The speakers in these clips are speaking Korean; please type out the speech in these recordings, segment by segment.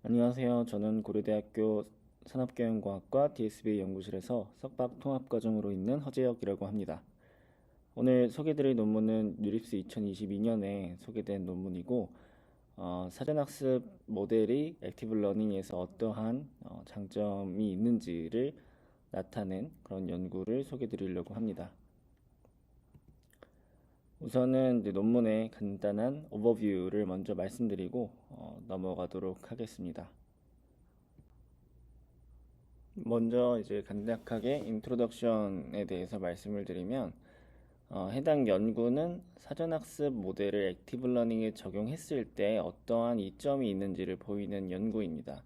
안녕하세요. 저는 고려대학교 산업경영과학과 DSB 연구실에서 석박 통합과정으로 있는 허재혁이라고 합니다. 오늘 소개드릴 논문은 유립스 2022년에 소개된 논문이고, 사전학습 모델이 액티브 러닝에서 어떠한 장점이 있는지를 나타낸 그런 연구를 소개드리려고 합니다. 우선은 이제 논문의 간단한 오버뷰를 먼저 말씀드리고 넘어가도록 하겠습니다. 먼저 이제 간략하게 인트로덕션에 대해서 말씀을 드리면 해당 연구는 사전학습 모델을 액티브 러닝에 적용했을 때 어떠한 이점이 있는지를 보이는 연구입니다.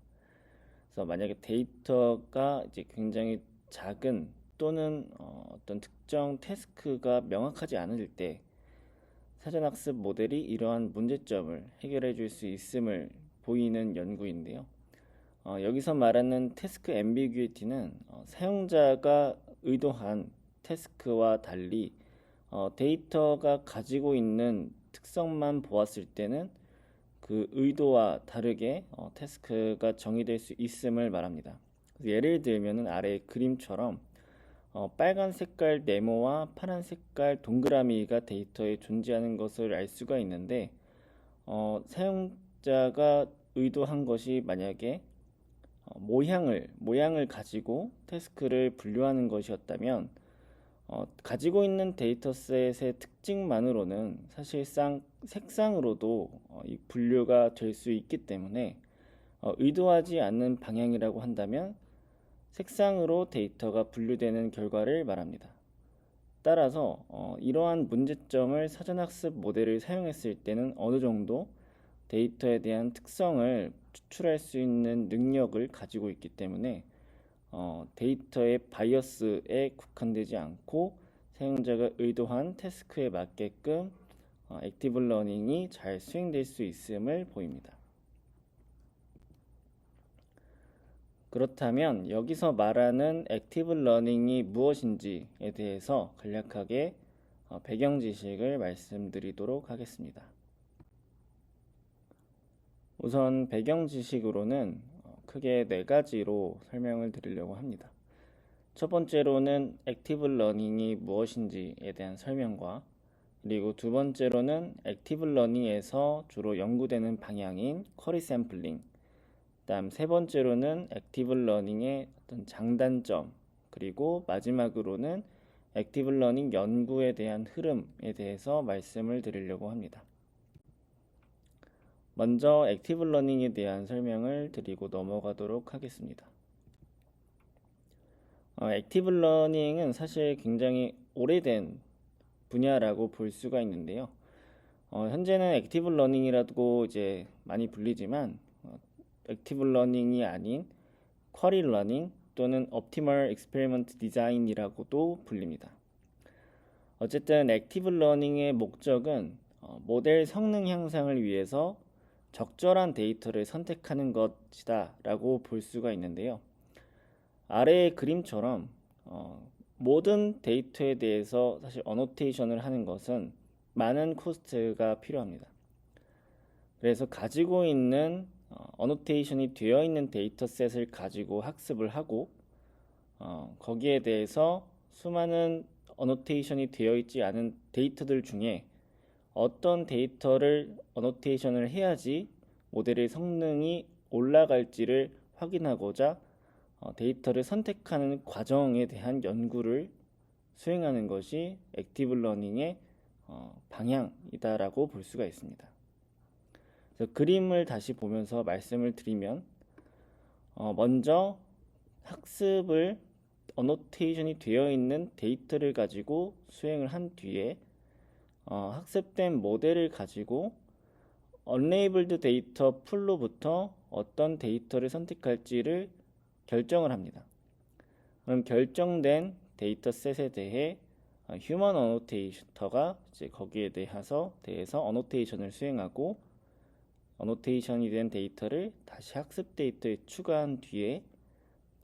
그래서 만약에 데이터가 이제 굉장히 작은 또는 어떤 특정 태스크가 명확하지 않을 때 사전학습 모델이 이러한 문제점을 해결해 줄 수 있음을 보이는 연구인데요. 여기서 말하는 태스크 앰비규이티는 사용자가 의도한 태스크와 달리 데이터가 가지고 있는 특성만 보았을 때는 그 의도와 다르게 태스크가 정의될 수 있음을 말합니다. 예를 들면 아래 그림처럼 빨간 색깔 네모와 파란 색깔 동그라미가 데이터에 존재하는 것을 알 수가 있는데 사용자가 의도한 것이 만약에 모양을 가지고 태스크를 분류하는 것이었다면 가지고 있는 데이터셋의 특징만으로는 사실상 색상으로도 이 분류가 될 수 있기 때문에 의도하지 않는 방향이라고 한다면 색상으로 데이터가 분류되는 결과를 말합니다. 따라서 이러한 문제점을 사전학습 모델을 사용했을 때는 어느 정도 데이터에 대한 특성을 추출할 수 있는 능력을 가지고 있기 때문에 데이터의 바이어스에 국한되지 않고 사용자가 의도한 태스크에 맞게끔 액티브 러닝이 잘 수행될 수 있음을 보입니다. 그렇다면 여기서 말하는 액티브 러닝이 무엇인지에 대해서 간략하게 배경 지식을 말씀드리도록 하겠습니다. 우선 배경 지식으로는 크게 네 가지로 설명을 드리려고 합니다. 첫 번째로는 액티브 러닝이 무엇인지에 대한 설명과 그리고 두 번째로는 액티브 러닝에서 주로 연구되는 방향인 쿼리 샘플링, 다음 세 번째로는 액티브 러닝의 어떤 장단점, 그리고 마지막으로는 액티브 러닝 연구에 대한 흐름에 대해서 말씀을 드리려고 합니다. 먼저 액티브 러닝에 대한 설명을 드리고 넘어가도록 하겠습니다. 액티브 러닝은 사실 굉장히 오래된 분야라고 볼 수가 있는데요. 현재는 액티브 러닝이라고 이제 많이 불리지만 액티브 러닝이 아닌 쿼리 러닝 또는 옵티멀 익스페리먼트 디자인이라고도 불립니다. 어쨌든 액티브 러닝의 목적은 모델 성능 향상을 위해서 적절한 데이터를 선택하는 것이다 라고 볼 수가 있는데요. 아래의 그림처럼 모든 데이터에 대해서 사실 어노테이션을 하는 것은 많은 코스트가 필요합니다. 그래서 가지고 있는 어노테이션이 되어 있는 데이터셋을 가지고 학습을 하고 거기에 대해서 수많은 어노테이션이 되어 있지 않은 데이터들 중에 어떤 데이터를 어노테이션을 해야지 모델의 성능이 올라갈지를 확인하고자 데이터를 선택하는 과정에 대한 연구를 수행하는 것이 액티브 러닝의 방향이다라고 볼 수가 있습니다. 그래서 그림을 다시 보면서 말씀을 드리면 먼저 학습을 어노테이션이 되어 있는 데이터를 가지고 수행을 한 뒤에 학습된 모델을 가지고 unlabeled 데이터 풀로부터 어떤 데이터를 선택할지를 결정을 합니다. 그럼 결정된 데이터셋에 대해 휴먼 어노테이터가 이제 거기에 대해서 어노테이션을 수행하고 어노테이션이 된 데이터를 다시 학습 데이터에 추가한 뒤에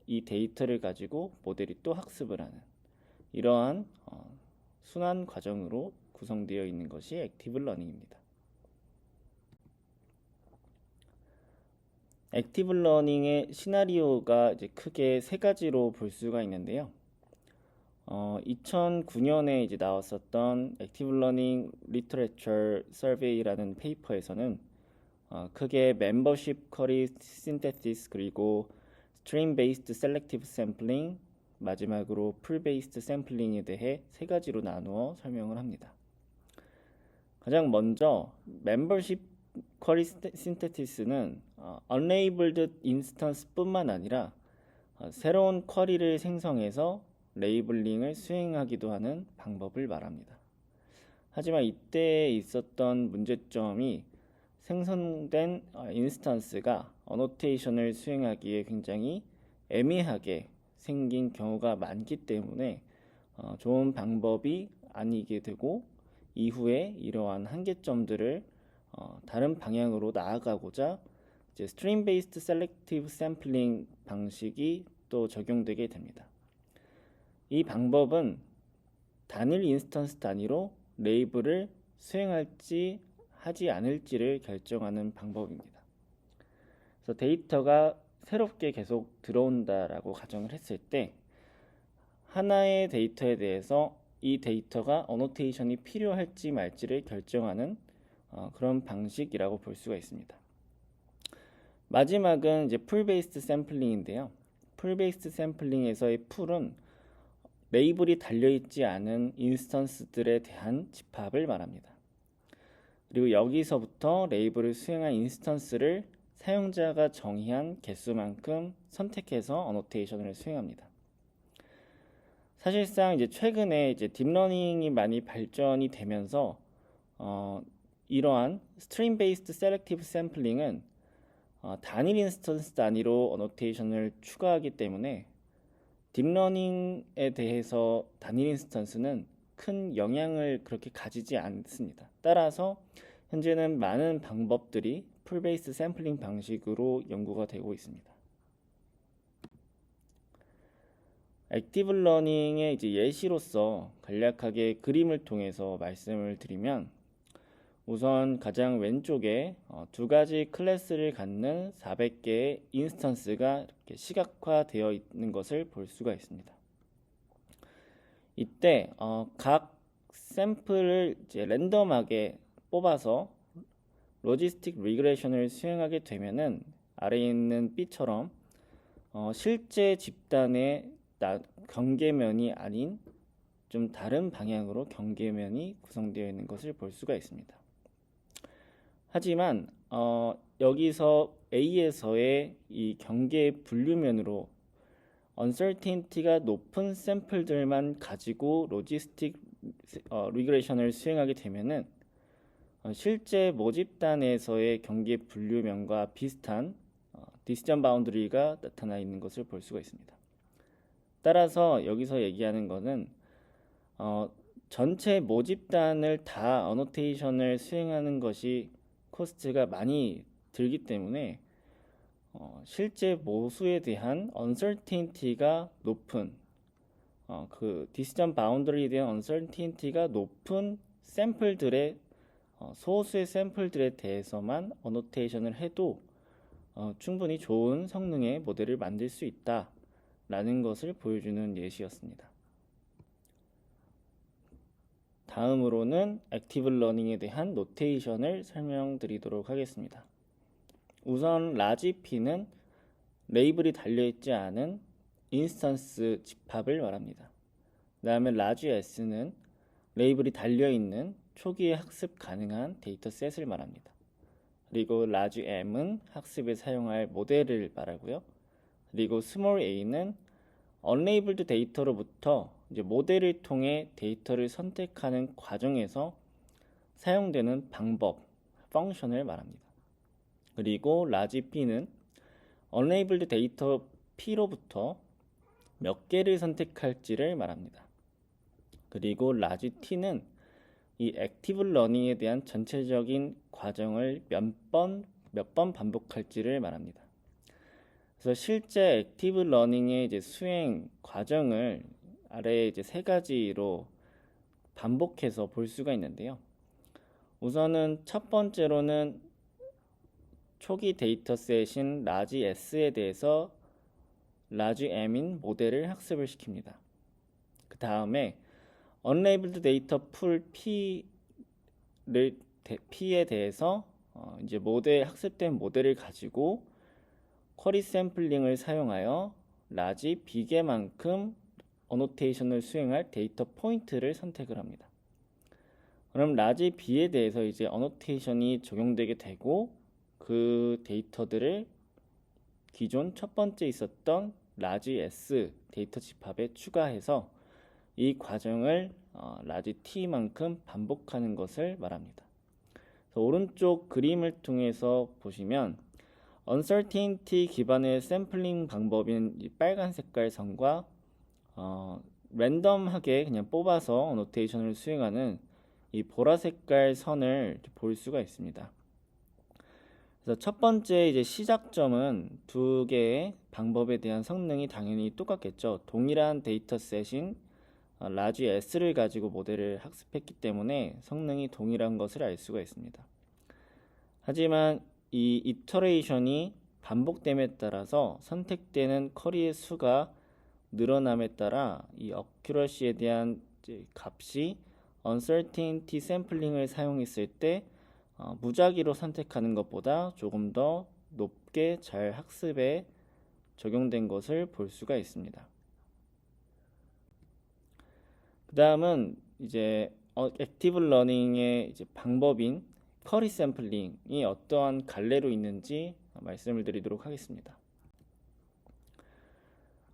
이 데이터를 가지고 모델이 또 학습을 하는 이러한 순환 과정으로 구성되어 있는 것이 액티브 러닝입니다. 액티브 러닝의 시나리오가 이제 크게 세 가지로 볼 수가 있는데요. 2009년에 이제 나왔었던 액티브 러닝 리터레처 서베이라는 페이퍼에서는 크게 멤버십 쿼리 신테시스 그리고 스트림 베이스드 셀렉티브 샘플링 마지막으로 풀 베이스드 샘플링에 대해 세 가지로 나누어 설명을 합니다. 가장 먼저 멤버십 쿼리 신테시스는 unlabeled 인스턴스 뿐만 아니라 새로운 쿼리를 생성해서 레이블링을 수행하기도 하는 방법을 말합니다. 하지만 이때 있었던 문제점이 생성된 인스턴스가 어노테이션을 수행하기에 굉장히 애매하게 생긴 경우가 많기 때문에 좋은 방법이 아니게 되고 이후에 이러한 한계점들을 다른 방향으로 나아가고자 이제 스트림 베이스드 셀렉티브 샘플링 방식이 또 적용되게 됩니다. 이 방법은 단일 인스턴스 단위로 레이블을 수행할지 하지 않을지를 결정하는 방법입니다. 그래서 데이터가 새롭게 계속 들어온다라고 가정을 했을 때 하나의 데이터에 대해서 이 데이터가 어노테이션이 필요할지 말지를 결정하는 그런 방식이라고 볼 수가 있습니다. 마지막은 이제 풀 베이스드 샘플링인데요. 풀 베이스드 샘플링에서의 풀은 레이블이 달려있지 않은 인스턴스들에 대한 집합을 말합니다. 그리고 여기서부터 레이블을 수행한 인스턴스를 사용자가 정의한 개수만큼 선택해서 어노테이션을 수행합니다. 사실상 이제 최근에 이제 딥러닝이 많이 발전이 되면서 이러한 스트림 베이스드 셀렉티브 샘플링은 단일 인스턴스 단위로 어노테이션을 추가하기 때문에 딥러닝에 대해서 단일 인스턴스는 큰 영향을 그렇게 가지지 않습니다. 따라서 현재는 많은 방법들이 풀 베이스 샘플링 방식으로 연구가 되고 있습니다. 액티브 러닝의 이제 예시로서 간략하게 그림을 통해서 말씀을 드리면 우선 가장 왼쪽에 두 가지 클래스를 갖는 400개의 인스턴스가 이렇게 시각화되어 있는 것을 볼 수가 있습니다. 이때 각 샘플을 이제 랜덤하게 뽑아서 로지스틱 리그레션을 수행하게 되면은 아래에 있는 B처럼 실제 집단의 경계면이 아닌 좀 다른 방향으로 경계면이 구성되어 있는 것을 볼 수가 있습니다. 하지만 여기서 A에서의 이 경계 분류면으로 uncertainty가 높은 샘플들만 가지고 로지스틱 리그레션을 수행하게 되면은 실제 모집단에서의 경계 분류면과 비슷한 디시전 바운더리가 나타나 있는 것을 볼 수가 있습니다. 따라서 여기서 얘기하는 것은 전체 모집단을 다 어노테이션을 수행하는 것이 코스트가 많이 들기 때문에 실제 모수에 대한 uncertainty가 높은 그 디시전 바운더리에 대한 uncertainty가 높은 샘플들의 소수의 샘플들에 대해서만 어노테이션을 해도 충분히 좋은 성능의 모델을 만들 수 있다라는 것을 보여주는 예시였습니다. 다음으로는 액티브 러닝에 대한 노테이션을 설명드리도록 하겠습니다. 우선 라지 P는 레이블이 달려있지 않은 인스턴스 집합을 말합니다. 그 다음에 라지 S는 레이블이 달려있는 초기에 학습 가능한 데이터셋을 말합니다. 그리고 라지 M은 학습에 사용할 모델을 말하고요. 그리고 스몰 a는 unlabeled 데이터로부터 이제 모델을 통해 데이터를 선택하는 과정에서 사용되는 방법, 펑션을 말합니다. 그리고 라지 P는 unlabeled 데이터 P로부터 몇 개를 선택할지를 말합니다. 그리고 라지 T는 이 액티브 러닝에 대한 전체적인 과정을 몇 번 반복할지를 말합니다. 그래서 실제 액티브 러닝의 이제 수행 과정을 아래에 이제 세 가지로 반복해서 볼 수가 있는데요. 우선은 첫 번째로는 초기 데이터셋인 라지 S에 대해서 라지 M인 모델을 학습을 시킵니다. 그 다음에 unlabeled data pool P에 대해서 이제 학습된 모델을 가지고 쿼리 샘플링을 사용하여 라지 B개만큼 어노테이션을 수행할 데이터 포인트를 선택을 합니다. 그럼 라지 B에 대해서 이제 어노테이션이 적용되게 되고 그 데이터들을 기존 첫 번째 있었던 라지 S 데이터 집합에 추가해서 이 과정을 라지 T만큼 반복하는 것을 말합니다. 그래서 오른쪽 그림을 통해서 보시면 uncertainty 기반의 샘플링 방법인 이 빨간 색깔 선과 랜덤하게 그냥 뽑아서 어노테이션을 수행하는 이 보라 색깔 선을 볼 수가 있습니다. 그래서 첫 번째 이제 시작점은 두 개의 방법에 대한 성능이 당연히 똑같겠죠. 동일한 데이터셋인 라지 S를 가지고 모델을 학습했기 때문에 성능이 동일한 것을 알 수가 있습니다. 하지만 이 이터레이션이 반복됨에 따라서 선택되는 쿼리의 수가 늘어남에 따라 이 어큐러시에 대한 값이 uncertainty 샘플링을 사용했을 때 무작위로 선택하는 것보다 조금 더 높게 잘 학습에 적용된 것을 볼 수가 있습니다. 그 다음은 이제 액티브 러닝의 이제 방법인 쿼리 샘플링이 어떠한 갈래로 있는지 말씀을 드리도록 하겠습니다.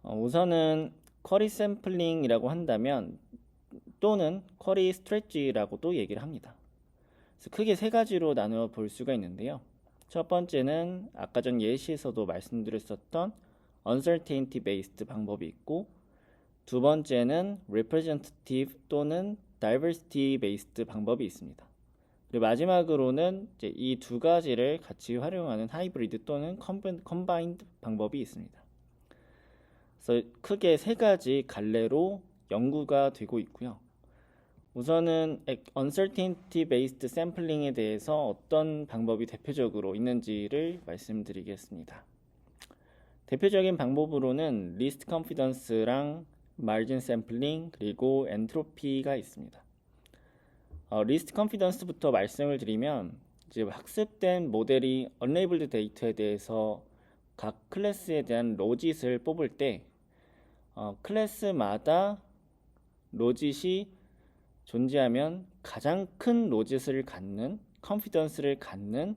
우선은 쿼리 샘플링이라고 한다면 또는 쿼리 스트레치라고도 얘기를 합니다. 그래서 크게 세 가지로 나누어 볼 수가 있는데요. 첫 번째는 아까 전 예시에서도 말씀드렸었던 uncertainty based 방법이 있고, 두 번째는 representative 또는 diversity based 방법이 있습니다. 그리고 마지막으로는 이제 이 두 가지를 같이 활용하는 하이브리드 또는 컴바인드 방법이 있습니다. 그래서 크게 세 가지 갈래로 연구가 되고 있고요. 우선은 uncertainty based 샘플링에 대해서 어떤 방법이 대표적으로 있는지를 말씀드리겠습니다. 대표적인 방법으로는 리스트 컨피던스랑 마진 샘플링 그리고 엔트로피가 있습니다. 리스트 컨피던스부터 말씀을 드리면 이제 학습된 모델이 unlabeled 데이터에 대해서 각 클래스에 대한 로짓을 뽑을 때 클래스마다 로짓이 존재하면 가장 큰 로짓을 갖는 컨피던스를 갖는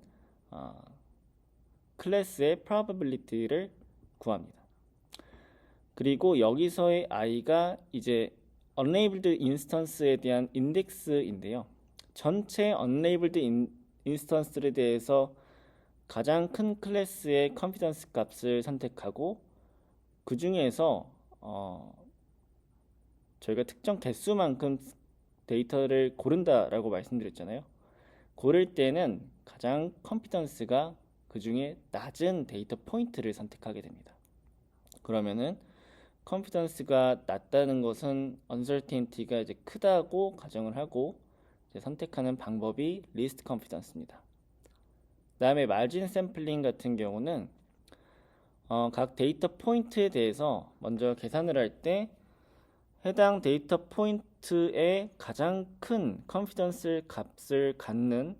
클래스의 probability를 구합니다. 그리고 여기서의 i가 이제 unlabeled instance에 대한 인덱스인데요. 전체 unlabeled instance에 대해서 가장 큰 클래스의 컨피던스 값을 선택하고 그 중에서 저희가 특정 개수만큼 데이터를 고른다라고 말씀드렸잖아요. 고를 때는 가장 컨피던스가 그 중에 낮은 데이터 포인트를 선택하게 됩니다. 그러면은 컨피던스가 낮다는 것은 uncertainty가 이제 크다고 가정을 하고 이제 선택하는 방법이 리스트 컨피던스입니다. 그 다음에 마진 샘플링 같은 경우는 각 데이터 포인트에 대해서 먼저 계산을 할 때 해당 데이터 포인트의 가장 큰 컨피던스 값을 갖는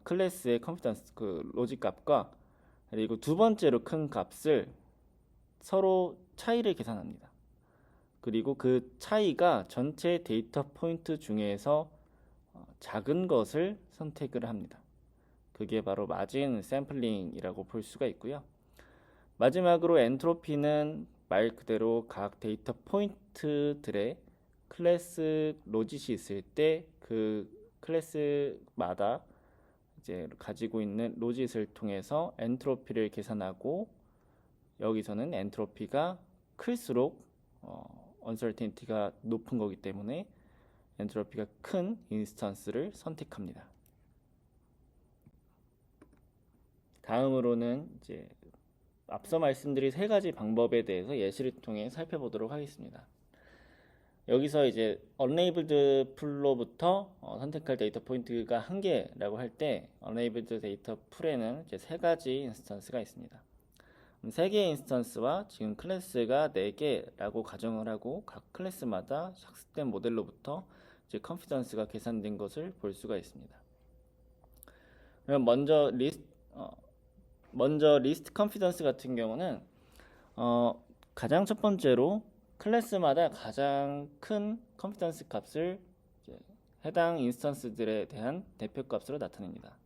클래스의 컨피던스 그 로직 값과 그리고 두 번째로 큰 값을 서로 차이를 계산합니다. 그리고 그 차이가 전체 데이터 포인트 중에서 작은 것을 선택을 합니다. 그게 바로 마진 샘플링이라고 볼 수가 있고요. 마지막으로 엔트로피는 말 그대로 각 데이터 포인트들의 클래스 로짓이 있을 때 그 클래스마다 이제 가지고 있는 로짓을 통해서 엔트로피를 계산하고 여기서는 엔트로피가 클수록 uncertainty가 높은 거기 때문에 엔트로피가 큰 인스턴스를 선택합니다. 다음으로는 이제 앞서 말씀드린 세 가지 방법에 대해서 예시를 통해 살펴보도록 하겠습니다. 여기서 이제 unlabeled 풀로부터 선택할 데이터 포인트가 한 개라고 할 때 unlabeled 데이터 풀에는 이제 세 가지 인스턴스가 있습니다. 세 개의 인스턴스와 지금 클래스가 4개라고 가정을 하고 각 클래스마다 학습된 모델로부터 이제 컨피던스가 계산된 것을 볼 수가 있습니다. 그럼 먼저 리스트 컨피던스 같은 경우는 가장 첫 번째로 클래스마다 가장 큰 컨피던스 값을 이제 해당 인스턴스들에 대한 대표값으로 나타냅니다.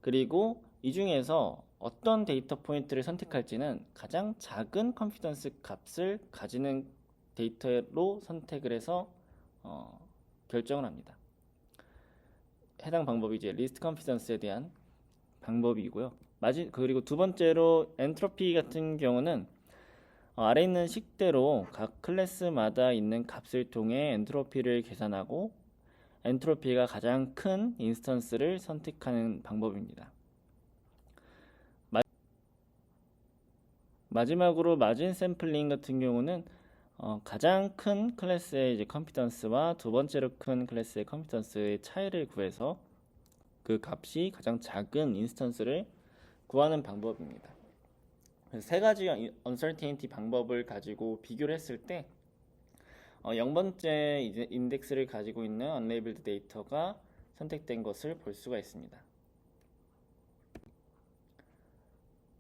그리고 이 중에서 어떤 데이터 포인트를 선택할지는 가장 작은 컨피던스 값을 가지는 데이터로 선택을 해서 결정을 합니다. 해당 방법이 이제 리스트 컨피던스에 대한 방법이고요. 그리고 두 번째로 엔트로피 같은 경우는 아래 있는 식대로 각 클래스마다 있는 값을 통해 엔트로피를 계산하고 엔트로피가 가장 큰 인스턴스를 선택하는 방법입니다. 마지막으로 마진 샘플링 같은 경우는 가장 큰 클래스의 이제 컨피던스와 두 번째로 큰 클래스의 컨피던스의 차이를 구해서 그 값이 가장 작은 인스턴스를 구하는 방법입니다. 그래서 세 가지 uncertainty 방법을 가지고 비교를 했을 때 0번째 이제 인덱스를 가지고 있는 unlabeled 데이터가 선택된 것을 볼 수가 있습니다.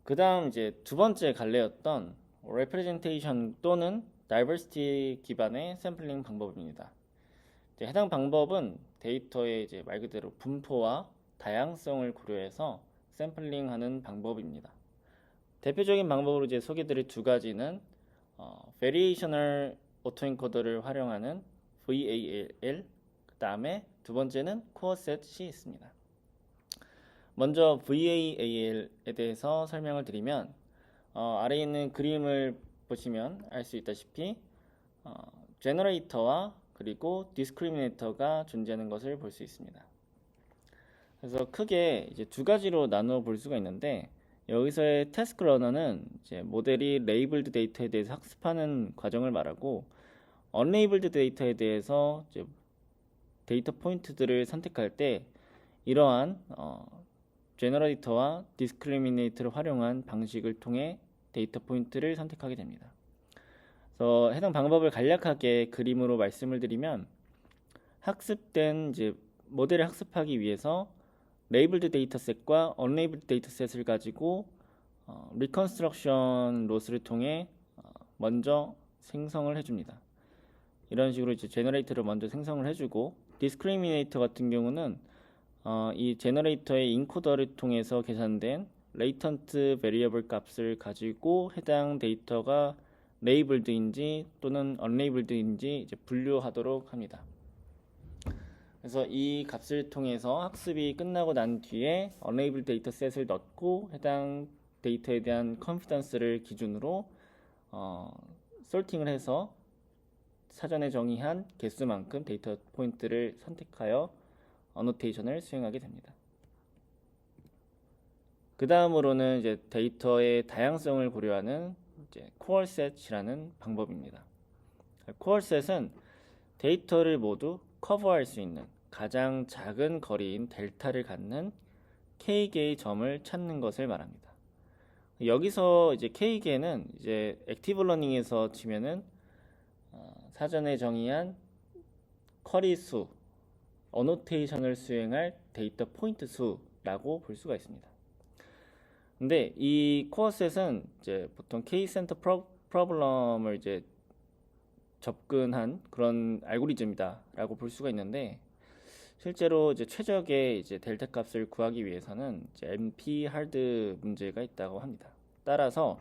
그 다음 이제 두 번째 갈래였던 representation 또는 diversity 기반의 샘플링 방법입니다. 해당 방법은 데이터의 이제 말 그대로 분포와 다양성을 고려해서 샘플링하는 방법입니다. 대표적인 방법으로 이제 소개드릴 두 가지는 Variational Autoencoder를 활용하는 VAL, 그 다음에 두 번째는 CoreSet이 있습니다. 먼저 VAL에 대해서 설명을 드리면 아래에 있는 그림을 보시면 알 수 있다시피 제너레이터와 그리고 디스크리미네이터가 존재하는 것을 볼 수 있습니다. 그래서 크게 이제 두 가지로 나누어 볼 수가 있는데 여기서의 태스크 러너는 이제 모델이 레이블드 데이터에 대해서 학습하는 과정을 말하고 언레이블드 데이터에 대해서 이제 데이터 포인트들을 선택할 때 이러한 제너레이터와 디스크리미네이터를 활용한 방식을 통해 데이터 포인트를 선택하게 됩니다. 그래서 해당 방법을 간략하게 그림으로 말씀을 드리면 학습된 이제 모델을 학습하기 위해서 레이블드 데이터셋과 언레이블드 데이터셋을 가지고 리컨스트럭션 로스를 통해 먼저 생성을 해줍니다. 이런 식으로 이제 제너레이터를 먼저 생성을 해주고 디스크리미네이터 같은 경우는 이 제너레이터의 인코더를 통해서 계산된 레이턴트 베리어블 값을 가지고 해당 데이터가 레이블드인지 또는 언레이블드인지 이제 분류하도록 합니다. 그래서 이 값을 통해서 학습이 끝나고 난 뒤에 언레이블 데이터셋을 넣고 해당 데이터에 대한 컨피던스를 기준으로 솔팅을 해서 사전에 정의한 개수만큼 데이터 포인트를 선택하여 어노테이션을 수행하게 됩니다. 그 다음으로는 이제 데이터의 다양성을 고려하는 이제 코어셋이라는 방법입니다. 코어셋은 데이터를 모두 커버할 수 있는 가장 작은 거리인 델타를 갖는 K개의 점을 찾는 것을 말합니다. 여기서 이제 K개는 이제 액티브 러닝에서 치면은 사전에 정의한 쿼리 수, 어노테이션을 수행할 데이터 포인트 수라고 볼 수가 있습니다. 근데 이 코어셋은 이제 보통 K-센터 프로블럼을 이제 접근한 그런 알고리즘이다라고 볼 수가 있는데 실제로 이제 최적의 이제 델타 값을 구하기 위해서는 이제 NP 하드 문제가 있다고 합니다. 따라서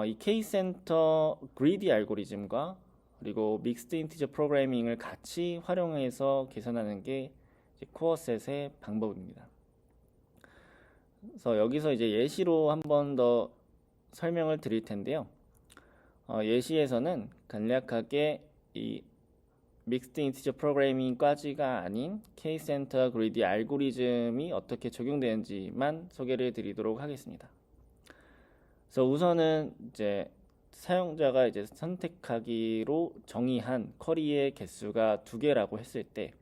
이 K-센터 그리디 알고리즘과 그리고 믹스드 인티저 프로그래밍을 같이 활용해서 계산하는 게 코어셋의 방법입니다. 그래서 여기서 이제 예시로 한 번 더 설명을 드릴 텐데요. 예시에서는 간략하게 이 믹스드 인티저 프로그래밍까지가 아닌 K-센터 그리디 알고리즘이 어떻게 적용되는지만 소개를 드리도록 하겠습니다. 그래서 우선은 이제 사용자가 이제 선택하기로 정의한 쿼리의 개수가 2개라고 했을 때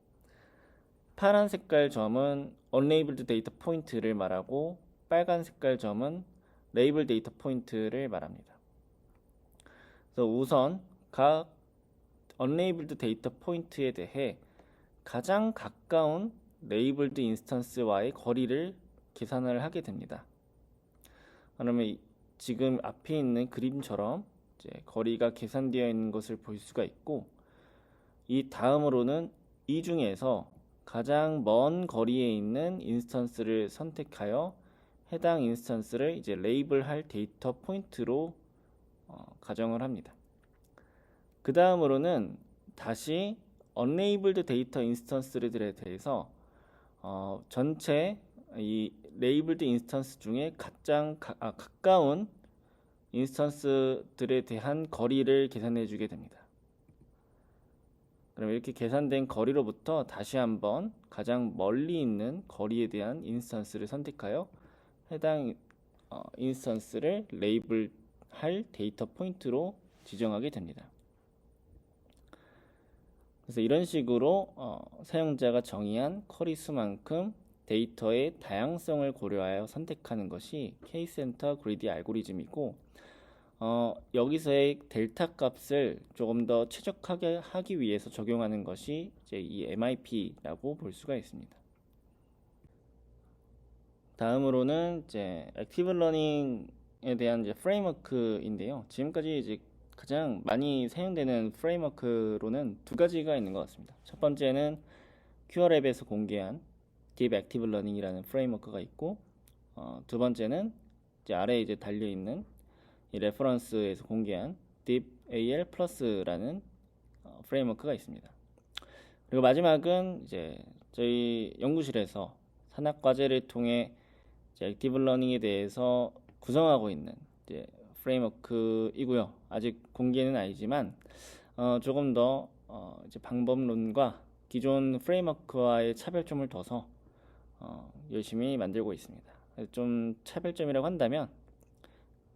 파란 색깔 점은 unlabeled 데이터 포인트를 말하고 빨간 색깔 점은 label 데이터 포인트를 말합니다. 그래서 우선 각 unlabeled 데이터 포인트에 대해 가장 가까운 labeled 인스턴스와의 거리를 계산을 하게 됩니다. 그러면 지금 앞에 있는 그림처럼 이제 거리가 계산되어 있는 것을 볼 수가 있고, 이 다음으로는 이 중에서 가장 먼 거리에 있는 인스턴스를 선택하여 해당 인스턴스를 이제 레이블할 데이터 포인트로 가정을 합니다. 그 다음으로는 다시 unlabeled 데이터 인스턴스들에 대해서 전체 이 labeled 인스턴스 중에 가장 가까운 인스턴스들에 대한 거리를 계산해 주게 됩니다. 그럼 이렇게 계산된 거리로부터 다시 한번 가장 멀리 있는 거리에 대한 인스턴스를 선택하여 해당 인스턴스를 레이블할 데이터 포인트로 지정하게 됩니다. 그래서 이런 식으로 사용자가 정의한 쿼리 수만큼 데이터의 다양성을 고려하여 선택하는 것이 K-센터 그리디 알고리즘이고, 여기서의 델타 값을 조금 더 최적화하게 하기 위해서 적용하는 것이 이제 이 MIP라고 볼 수가 있습니다. 다음으로는 이제 액티브 러닝에 대한 이제 프레임워크인데요. 지금까지 이제 가장 많이 사용되는 프레임워크로는 2가지가 있는 것 같습니다. 첫 번째는 큐어랩에서 공개한 Deep Active Learning이라는 프레임워크가 있고, 두 번째는 이제 아래에 이제 달려 있는 이 레퍼런스에서 공개한 Deep AL Plus라는 프레임워크가 있습니다. 그리고 마지막은 이제 저희 연구실에서 산학 과제를 통해 이제 액티브 러닝에 대해서 구성하고 있는 이제 프레임워크이고요. 아직 공개는 아니지만 조금 더 이제 방법론과 기존 프레임워크와의 차별점을 둬서 열심히 만들고 있습니다. 좀 차별점이라고 한다면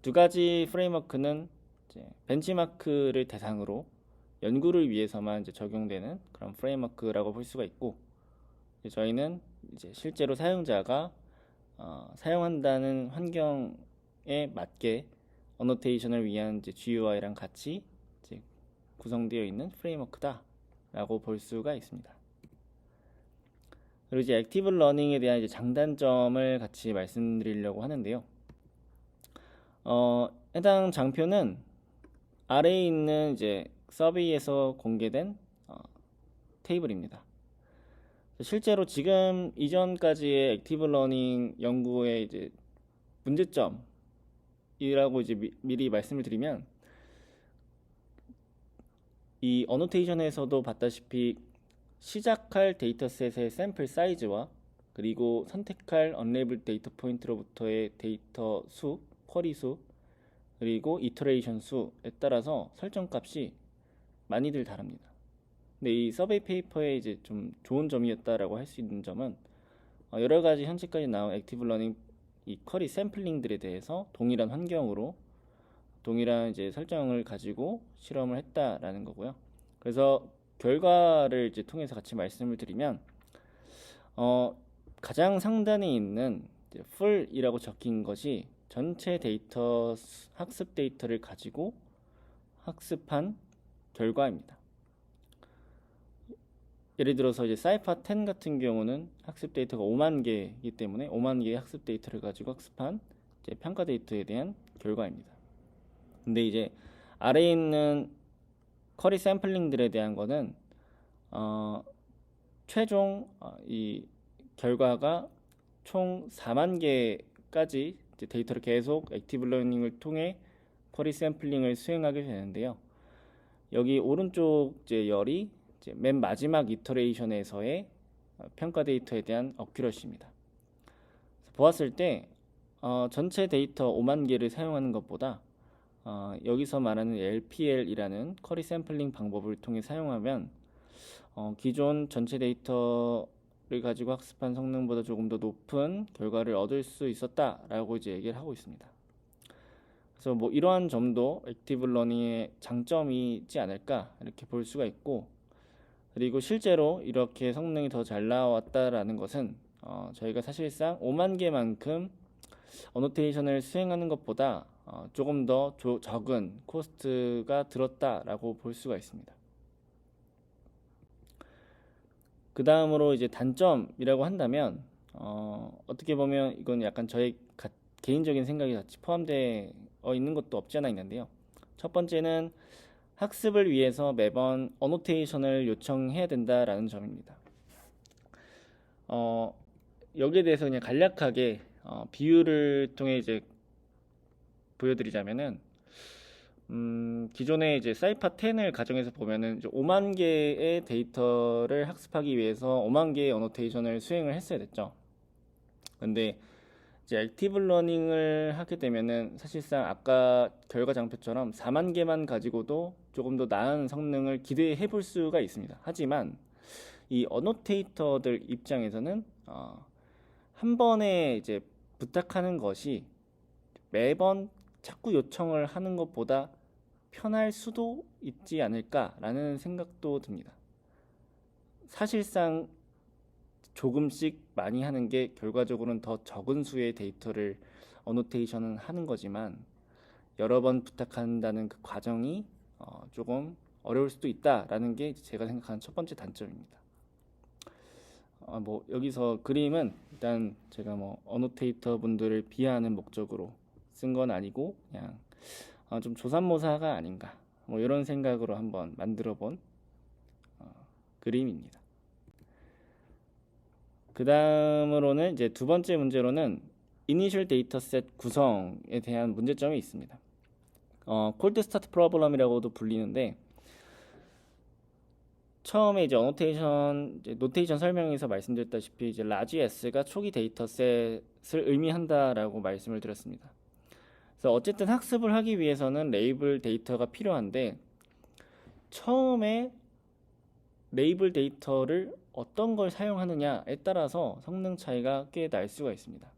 2가지 프레임워크는 이제 벤치마크를 대상으로 연구를 위해서만 이제 적용되는 그런 프레임워크라고 볼 수가 있고, 저희는 이제 실제로 사용자가 사용한다는 환경에 맞게 어노테이션을 위한 이제 GUI랑 같이 이제 구성되어 있는 프레임워크다라고 볼 수가 있습니다. 그리고 이제 액티브 러닝에 대한 이제 장단점을 같이 말씀드리려고 하는데요. 해당 장표는 아래에 있는 이제 서베이에서 공개된 테이블입니다. 실제로 지금 이전까지의 액티브 러닝 연구의 이제 문제점이라고 이제 미리 말씀을 드리면, 이 어노테이션에서도 봤다시피 시작할 데이터셋의 샘플 사이즈와 그리고 선택할 unlabeled 데이터 포인트로부터의 데이터 수, 쿼리 수, 그리고 이터레이션 수에 따라서 설정값이 많이들 다릅니다. 근데 이 서베이 페이퍼의 이제 좀 좋은 점이었다라고 할 수 있는 점은 여러 가지 현재까지 나온 액티브 러닝 이 쿼리 샘플링들에 대해서 동일한 환경으로 동일한 이제 설정을 가지고 실험을 했다라는 거고요. 그래서 결과를 이제 통해서 같이 말씀을 드리면, 가장 상단에 있는 full이라고 적힌 것이 전체 데이터 학습 데이터를 가지고 학습한 결과입니다. 예를 들어서 이제 사이파 10 같은 경우는 학습 데이터가 5만 개이기 때문에 5만 개의 학습 데이터를 가지고 학습한 이제 평가 데이터에 대한 결과입니다. 근데 이제 아래에 있는 쿼리 샘플링들에 대한 거는 최종 이 결과가 총 4만 개까지 이제 데이터를 계속 액티브 러닝을 통해 쿼리 샘플링을 수행하게 되는데요. 여기 오른쪽 이제 열이 이제 맨 마지막 이터레이션에서의 평가 데이터에 대한 어큐러시입니다. 보았을 때 전체 데이터 5만 개를 사용하는 것보다 여기서 말하는 LPL이라는 쿼리 샘플링 방법을 통해 사용하면 기존 전체 데이터를 가지고 학습한 성능보다 조금 더 높은 결과를 얻을 수 있었다라고 이제 얘기를 하고 있습니다. 그래서 뭐 이러한 점도 액티브 러닝의 장점이지 않을까 이렇게 볼 수가 있고, 그리고 실제로 이렇게 성능이 더 잘 나왔다라는 것은 저희가 사실상 5만 개만큼 어노테이션을 수행하는 것보다 조금 더 적은 코스트가 들었다라고 볼 수가 있습니다. 그 다음으로 이제 단점이라고 한다면 어떻게 보면 이건 약간 저의 개인적인 생각이 같이 포함되어 있는 것도 없지 않아 있는데요. 첫 번째는 학습을 위해서 매번 어노테이션을 요청해야 된다라는 점입니다. 여기에 대해서 그냥 간략하게 비유를 통해 이제 보여드리자면은 기존에 이제 사이파 10을 가정해서 보면은 이제 5만 개의 데이터를 학습하기 위해서 5만 개의 어노테이션을 수행을 했어야 됐죠. 근데 이제 액티브 러닝을 하게 되면은 사실상 아까 결과 장표처럼 4만 개만 가지고도 조금 더 나은 성능을 기대해 볼 수가 있습니다. 하지만 이 어노테이터들 입장에서는 한 번에 이제 부탁하는 것이 매번 자꾸 요청을 하는 것보다 편할 수도 있지 않을까라는 생각도 듭니다. 사실상 조금씩 많이 하는 게 결과적으로는 더 적은 수의 데이터를 어노테이션은 하는 거지만 여러 번 부탁한다는 그 과정이 조금 어려울 수도 있다라는 게 제가 생각하는 첫 번째 단점입니다. 뭐 여기서 그림은 일단 제가 뭐 어노테이터 분들을 비하하는 목적으로 쓴 건 아니고 그냥 좀 조삼모사가 아닌가 뭐 이런 생각으로 한번 만들어 본 그림입니다. 그 다음으로는 이제 두 번째 문제로는 이니셜 데이터셋 구성에 대한 문제점이 있습니다. 콜드 스타트 프로블럼이라고도 불리는데, 처음에 이제 어노테이션 노테이션 설명에서 말씀드렸다시피 이제 라지 S가 초기 데이터셋을 의미한다라고 말씀을 드렸습니다. 그래서 어쨌든 학습을 하기 위해서는 레이블 데이터가 필요한데, 처음에 레이블 데이터를 어떤 걸 사용하느냐에 따라서 성능 차이가 꽤 날 수가 있습니다.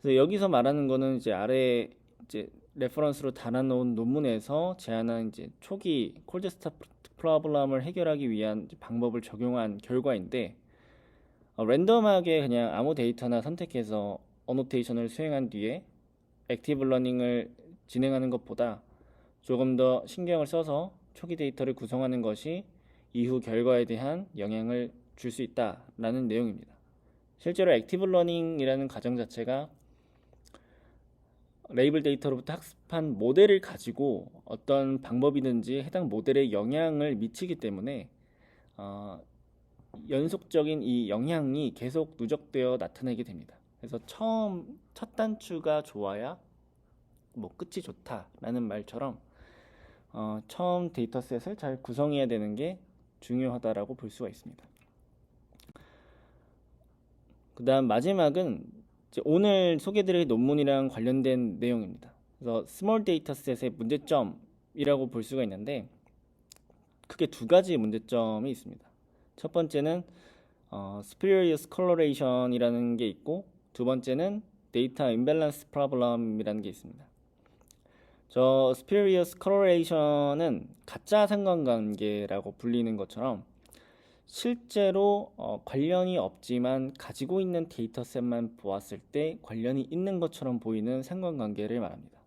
그래서 여기서 말하는 거는 이제 아래 이제 레퍼런스로 달아놓은 논문에서 제안한 이제 초기 콜드 스타트 프로블럼을 해결하기 위한 방법을 적용한 결과인데, 랜덤하게 그냥 아무 데이터나 선택해서 어노테이션을 수행한 뒤에 액티브 러닝을 진행하는 것보다 조금 더 신경을 써서 초기 데이터를 구성하는 것이 이후 결과에 대한 영향을 줄 수 있다라는 내용입니다. 실제로 액티브 러닝이라는 과정 자체가 레이블 데이터로부터 학습한 모델을 가지고 어떤 방법이든지 해당 모델에 영향을 미치기 때문에 연속적인 이 영향이 계속 누적되어 나타나게 됩니다. 그래서 첫 단추가 좋아야 뭐 끝이 좋다라는 말처럼 처음 데이터셋을 잘 구성해야 되는 게 중요하다라고 볼 수가 있습니다. 그 다음 마지막은 이제 오늘 소개드릴 논문이랑 관련된 내용입니다. 그래서 스몰 데이터셋의 문제점이라고 볼 수가 있는데, 크게 두 가지 문제점이 있습니다. 첫 번째는 spurious correlation이라는 게 있고, 두 번째는 데이터 임밸런스 프로블럼이라는 게 있습니다. 저 spurious correlation은 가짜 상관관계라고 불리는 것처럼 실제로 관련이 없지만 가지고 있는 데이터셋만 보았을 때 관련이 있는 것처럼 보이는 상관관계를 말합니다.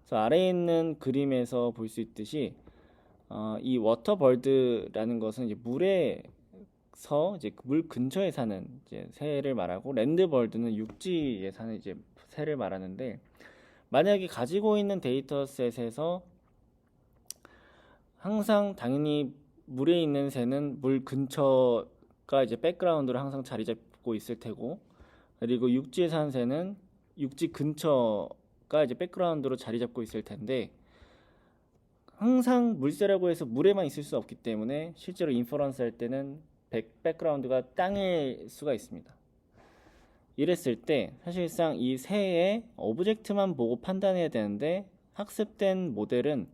그래서 아래에 있는 그림에서 볼 수 있듯이 이 워터벌드라는 것은 이제 물에서 이제 물 근처에 사는 이제 새를 말하고, 랜드벌드는 육지에 사는 이제 새를 말하는데, 만약에 가지고 있는 데이터셋에서 항상 당연히 물에 있는 새는 물 근처가 이제 백그라운드로 항상 자리 잡고 있을 테고, 그리고 육지에 사는 새는 육지 근처가 이제 백그라운드로 자리 잡고 있을 텐데, 항상 물새라고 해서 물에만 있을 수 없기 때문에 실제로 인퍼런스 할 때는 백그라운드가 땅일 수가 있습니다. 이랬을 때 사실상 이 새의 오브젝트만 보고 판단해야 되는데, 학습된 모델은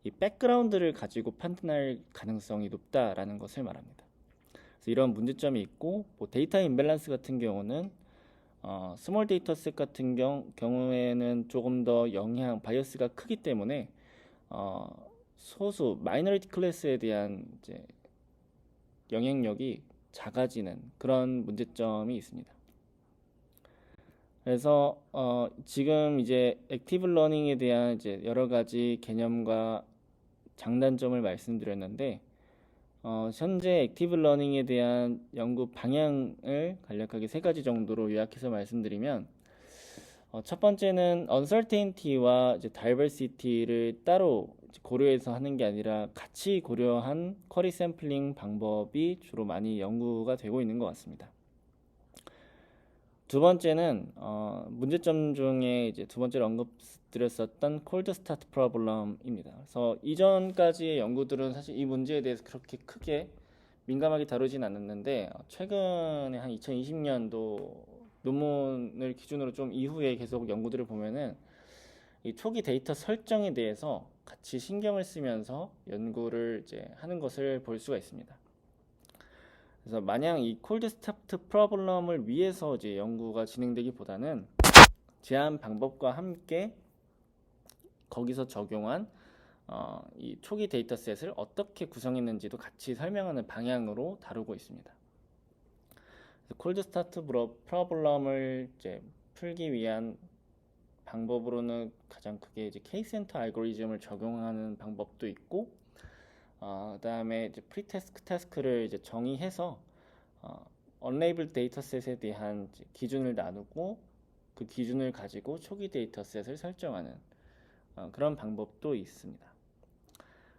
이 백그라운드를 가지고 판단할 가능성이 높다라는 것을 말합니다. 그래서 이런 문제점이 있고, 뭐 데이터 임밸런스 같은 경우는 스몰 데이터셋 같은 경우에는 조금 더 바이어스가 크기 때문에 소수 마이너리티 클래스에 대한 이제 영향력이 작아지는 그런 문제점이 있습니다. 그래서 지금 이제 액티브 러닝에 대한 이제 여러 가지 개념과 장단점을 말씀드렸는데 현재 액티브 러닝에 대한 연구 방향을 간략하게 세 가지 정도로 요약해서 말씀드리면 첫 번째는 uncertainty와 이제 diversity를 따로 고려해서 하는 게 아니라 같이 고려한 쿼리 샘플링 방법이 주로 많이 연구가 되고 있는 것 같습니다. 두 번째는 문제점 중에 이제 두 번째로 언급드렸었던 콜드 스타트 프로블럼입니다. 그래서 이전까지의 연구들은 사실 이 문제에 대해서 그렇게 크게 민감하게 다루진 않았는데 최근에 한 2020년도 논문을 기준으로 좀 이후에 계속 연구들을 보면은 이 초기 데이터 설정에 대해서 같이 신경을 쓰면서 연구를 이제 하는 것을 볼 수가 있습니다. 그래서 마냥 이 콜드 스타트 프로블럼을 위해서 이제 연구가 진행되기보다는 제한 방법과 함께 거기서 적용한 이 초기 데이터셋을 어떻게 구성했는지도 같이 설명하는 방향으로 다루고 있습니다. 콜드 스타트 프로블럼을 이제 풀기 위한 방법으로는 가장 크게 이제 K-센터 알고리즘을 적용하는 방법도 있고, 그다음에 이제 타스크를 이제 정의해서 unlabeled 데이터셋에 대한 기준을 나누고 그 기준을 가지고 초기 데이터셋을 설정하는 그런 방법도 있습니다.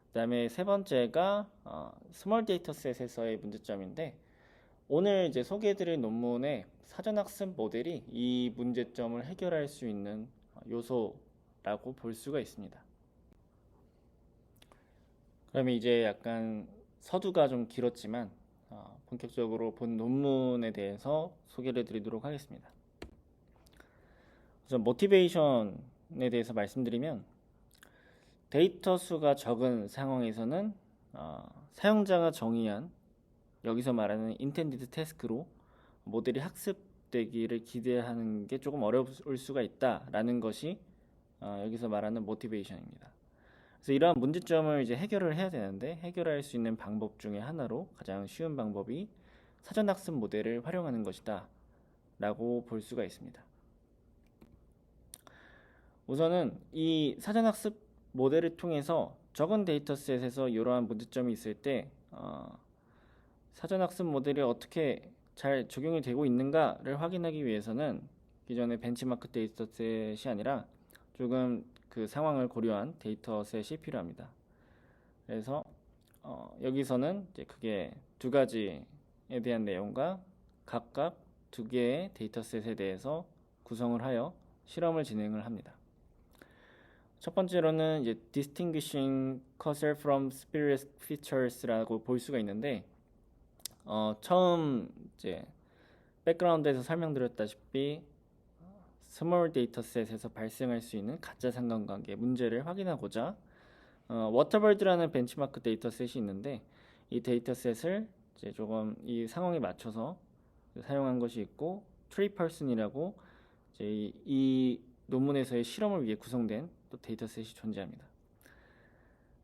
그다음에 세 번째가 스몰 데이터셋에서의 문제점인데 오늘 이제 소개해드릴 논문의 사전학습 모델이 이 문제점을 해결할 수 있는 요소라고 볼 수가 있습니다. 그러면 이제 약간 서두가 좀 길었지만 본격적으로 본 논문에 대해서 소개를 드리도록 하겠습니다. 우선 모티베이션에 대해서 말씀드리면 데이터 수가 적은 상황에서는 사용자가 정의한 여기서 말하는 intended task로 모델이 학습되기를 기대하는 게 조금 어려울 수가 있다라는 것이 여기서 말하는 모티베이션입니다. 그래서 이러한 문제점을 이제 해결을 해야 되는데 해결할 수 있는 방법 중에 하나로 가장 쉬운 방법이 사전학습 모델을 활용하는 것이다 라고 볼 수가 있습니다. 우선은 이 사전학습 모델을 통해서 적은 데이터셋에서 이러한 문제점이 있을 때 사전학습 모델이 어떻게 잘 적용이 되고 있는가를 확인하기 위해서는 기존의 벤치마크 데이터셋이 아니라 조금 그 상황을 고려한 데이터셋이 필요합니다. 그래서 여기서는 이제 크게 두 가지에 대한 내용과 각각 두 개의 데이터셋에 대해서 구성을 하여 실험을 진행을 합니다. 첫 번째로는 이제 distinguishing causal from spurious features라고 볼 수가 있는데 처음 이제 백그라운드에서 설명드렸다시피 스몰 데이터셋에서 발생할 수 있는 가짜 상관관계 문제를 확인하고자 워터벌드라는 벤치마크 데이터셋이 있는데 이 데이터셋을 이제 조금 이 상황에 맞춰서 사용한 것이 있고 트리펄슨이라고 이제 이 논문에서의 실험을 위해 구성된 또 데이터셋이 존재합니다.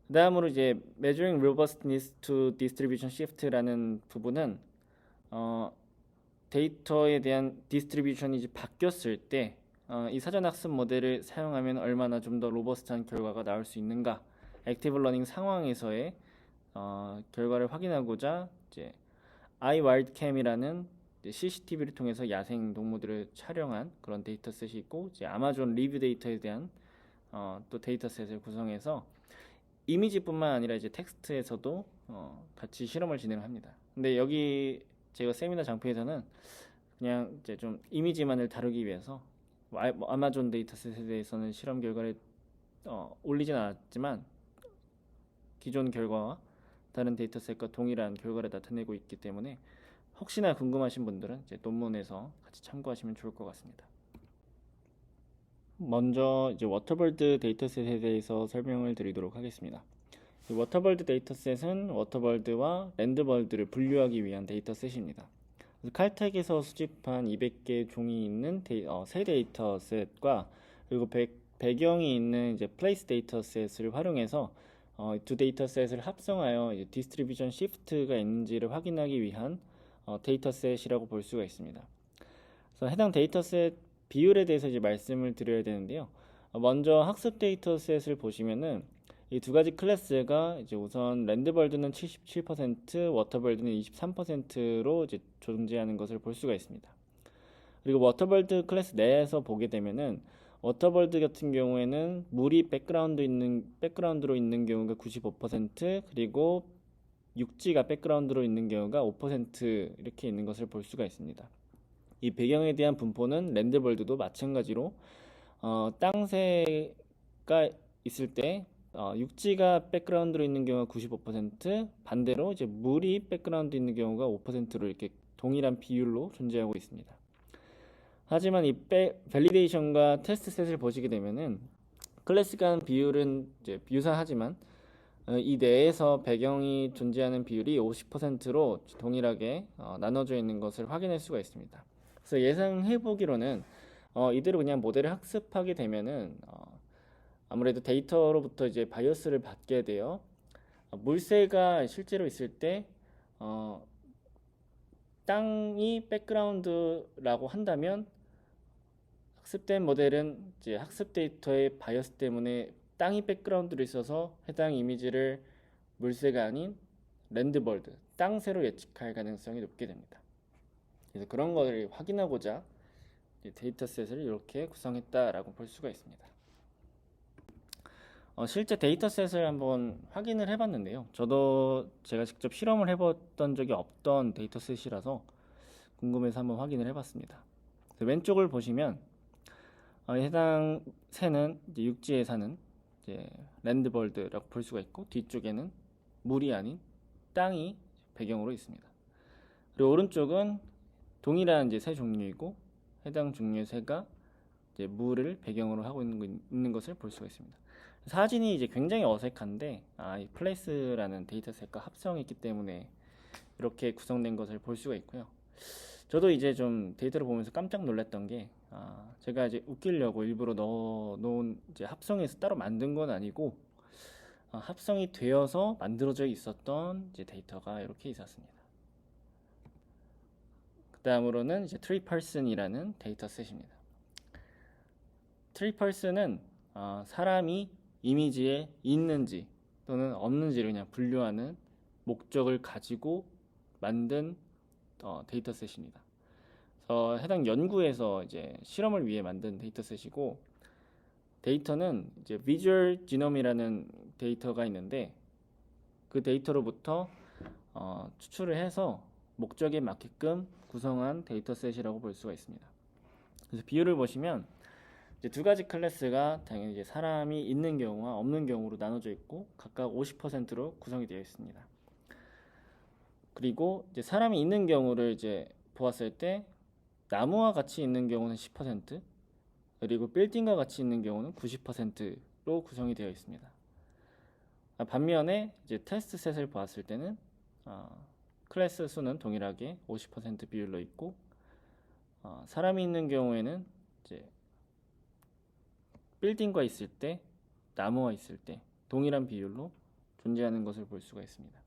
그 다음으로 이제 measuring robustness to distribution shift라는 부분은 데이터에 대한 디스트리뷰션이 이제 바뀌었을 때 이 사전학습 모델을 사용하면 얼마나 좀 더 로버스트한 결과가 나올 수 있는가 액티브 러닝 상황에서의 결과를 확인하고자 이제 iWildCam이라는 CCTV를 통해서 야생 동물들을 촬영한 그런 데이터셋이 있고 이제 아마존 리뷰 데이터에 대한 또 데이터셋을 구성해서 이미지뿐만 아니라 이제 텍스트에서도 같이 실험을 진행합니다. 근데 여기 제가 세미나 장표에서는 그냥 이제 좀 이미지만을 다루기 위해서 아마존 데이터셋에 대해서는 실험 결과를 올리진 않았지만 기존 결과와 다른 데이터셋과 동일한 결과를 나타내고 있기 때문에 혹시나 궁금하신 분들은 이제 논문에서 같이 참고하시면 좋을 것 같습니다. 먼저 이제 워터벌드 데이터셋에 대해서 설명을 드리도록 하겠습니다. 이 워터벌드 데이터셋은 워터벌드와 랜드벌드를 분류하기 위한 데이터셋입니다. 칼텍에서 수집한 200개 종이 있는 새 데이터셋과 그리고 배경이 있는 이제 플레이스 데이터셋을 활용해서 두 데이터셋을 합성하여 이제 디스트리뷰션 시프트가 있는지를 확인하기 위한 데이터셋이라고 볼 수가 있습니다. 그래서 해당 데이터셋 비율에 대해서 이제 말씀을 드려야 되는데요. 먼저 학습 데이터셋을 보시면은 이 두 가지 클래스가 이제 우선 랜드벌드는 77%, 워터벌드는 23%로 이제 존재하는 것을 볼 수가 있습니다. 그리고 워터벌드 클래스 내에서 보게 되면은 워터벌드 같은 경우에는 물이 백그라운드로 있는 경우가 95%, 그리고 육지가 백그라운드로 있는 경우가 5% 이렇게 있는 것을 볼 수가 있습니다. 이 배경에 대한 분포는 랜드벌드도 마찬가지로 땅새가 있을 때 육지가 백그라운드로 있는 경우가 95%, 반대로 이제 물이 백그라운드 있는 경우가 5%로 이렇게 동일한 비율로 존재하고 있습니다. 하지만 이 밸리데이션과 테스트 셋을 보시게 되면은 클래스 간 비율은 이제 유사하지만 이 내에서 배경이 존재하는 비율이 50%로 동일하게 나눠져 있는 것을 확인할 수가 있습니다. 그래서 예상해 보기로는 이대로 그냥 모델을 학습하게 되면은 아무래도 데이터로부터 이제 바이어스를 받게 돼요. 물새가 실제로 있을 때 땅이 백그라운드라고 한다면 학습된 모델은 이제 학습 데이터의 바이어스 때문에 땅이 백그라운드로 있어서 해당 이미지를 물새가 아닌 랜드벌드, 땅새로 예측할 가능성이 높게 됩니다. 그래서 그런 것을 확인하고자 데이터셋을 이렇게 구성했다라고 볼 수가 있습니다. 실제 데이터셋을 한번 확인을 해봤는데요. 저도 제가 직접 실험을 해봤던 적이 없던 데이터셋이라서 궁금해서 한번 확인을 해봤습니다. 왼쪽을 보시면 해당 새는 이제 육지에 사는 이제 랜드벌드라고 볼 수가 있고, 뒤쪽에는 물이 아닌 땅이 배경으로 있습니다. 그리고 오른쪽은 동일한 이제 새 종류이고, 해당 종류의 새가 이제 물을 배경으로 하고 있는 것을 볼 수가 있습니다. 사진이 이제 굉장히 어색한데 이 플레이스라는 데이터셋과 합성했기 때문에 이렇게 구성된 것을 볼 수가 있고요. 저도 이제 좀 데이터를 보면서 깜짝 놀랐던 게 제가 이제 웃기려고 일부러 넣어놓은 이제 합성해서 따로 만든 건 아니고 합성이 되어서 만들어져 있었던 이제 데이터가 이렇게 있었습니다. 그 다음으로는 이제 트리펄슨이라는 데이터셋입니다. 트리펄슨은 사람이 이미지에 있는지 또는 없는지를 그냥 분류하는 목적을 가지고 만든 데이터셋입니다. 그래서 해당 연구에서 이제 실험을 위해 만든 데이터셋이고, 데이터는 이제 비주얼 지놈이라는 데이터가 있는데 그 데이터로부터 추출을 해서 목적에 맞게끔 구성한 데이터셋이라고 볼 수가 있습니다. 그래서 비율을 보시면 이제 두 가지 클래스가 당연히 이제 사람이 있는 경우와 없는 경우로 나눠져 있고 각각 50%로 구성이 되어 있습니다. 그리고 이제 사람이 있는 경우를 이제 보았을 때 나무와 같이 있는 경우는 10%, 그리고 빌딩과 같이 있는 경우는 90%로 구성이 되어 있습니다. 반면에 이제 테스트 셋을 보았을 때는 클래스 수는 동일하게 50% 비율로 있고 사람이 있는 경우에는 이제 빌딩과 있을 때, 나무와 있을 때 동일한 비율로 존재하는 것을 볼 수가 있습니다.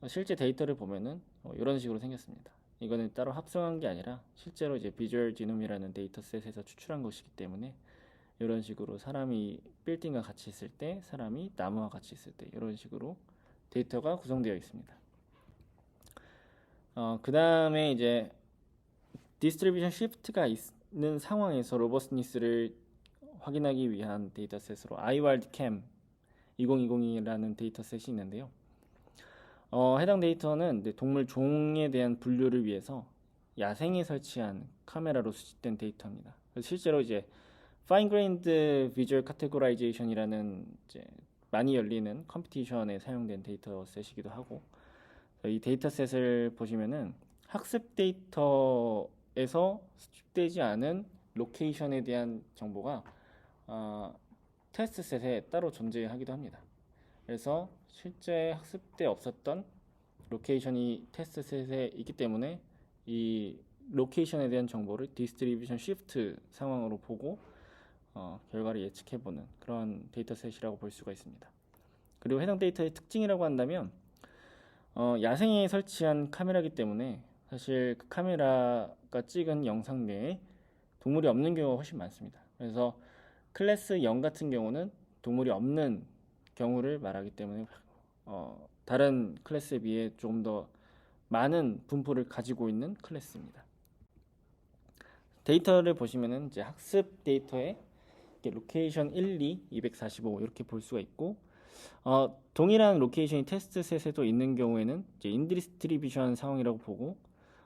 실제 데이터를 보면은 이런 식으로 생겼습니다. 이거는 따로 합성한 게 아니라 실제로 이제 비주얼 지놈이라는 데이터셋에서 추출한 것이기 때문에 이런 식으로 사람이 빌딩과 같이 있을 때, 사람이 나무와 같이 있을 때 이런 식으로 데이터가 구성되어 있습니다. 그 다음에 이제 디스트리뷰션 시프트가 있는 상황에서 로버스니스를 확인하기 위한 데이터셋으로 iWildCam 2020이라는 데이터셋이 있는데요. 해당 데이터는 동물 종에 대한 분류를 위해서 야생에 설치한 카메라로 수집된 데이터입니다. 실제로 이제 Fine Grained Visual Categorization이라는 이제 많이 열리는 컴피티션에 사용된 데이터셋이기도 하고, 이 데이터셋을 보시면은 학습 데이터에서 수집되지 않은 로케이션에 대한 정보가 테스트 셋에 따로 존재하기도 합니다. 그래서 실제 학습 때 없었던 로케이션이 테스트 셋에 있기 때문에 이 로케이션에 대한 정보를 디스트리뷰션 시프트 상황으로 보고 결과를 예측해보는 그런 데이터셋이라고 볼 수가 있습니다. 그리고 해당 데이터의 특징이라고 한다면 야생에 설치한 카메라이기 때문에 사실 그 카메라가 찍은 영상 내에 동물이 없는 경우가 훨씬 많습니다. 그래서 클래스 0 같은 경우는 동물이 없는 경우를 말하기 때문에 다른 클래스에 비해 조금 더 많은 분포를 가지고 있는 클래스입니다. 데이터를 보시면은 이제 학습 데이터에 로케이션 1, 2, 245 이렇게 볼 수가 있고 동일한 로케이션이 테스트 셋에도 있는 경우에는 이제 인디스트리뷰션 상황이라고 보고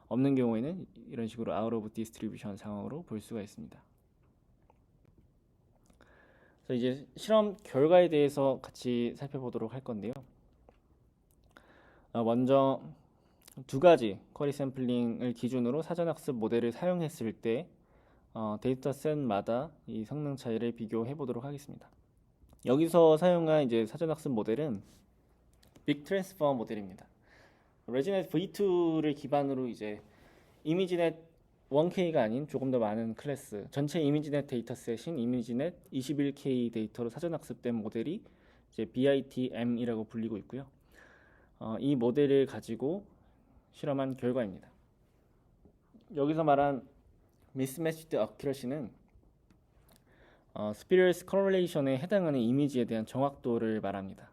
없는 경우에는 이런 식으로 아웃 오브 디스트리뷰션 상황으로 볼 수가 있습니다. 그래서 이제 실험 결과에 대해서 같이 살펴보도록 할 건데요. 먼저 두 가지 쿼리 샘플링을 기준으로 사전학습 모델을 사용했을 때 데이터셋마다 이 성능 차이를 비교해 보도록 하겠습니다. 여기서 사용한 이제 사전학습 모델은 빅 트랜스퍼 모델입니다. 레지넷 V2를 기반으로 이제 이미지넷 1K가 아닌 조금 더 많은 클래스 전체 이미지넷 데이터셋인 이미지넷 21K 데이터로 사전학습된 모델이 이제 BITM이라고 불리고 있고요. 이 모델을 가지고 실험한 결과입니다. 여기서 말한 mismatched accuracy는 spurious correlation에 해당하는 이미지에 대한 정확도를 말합니다.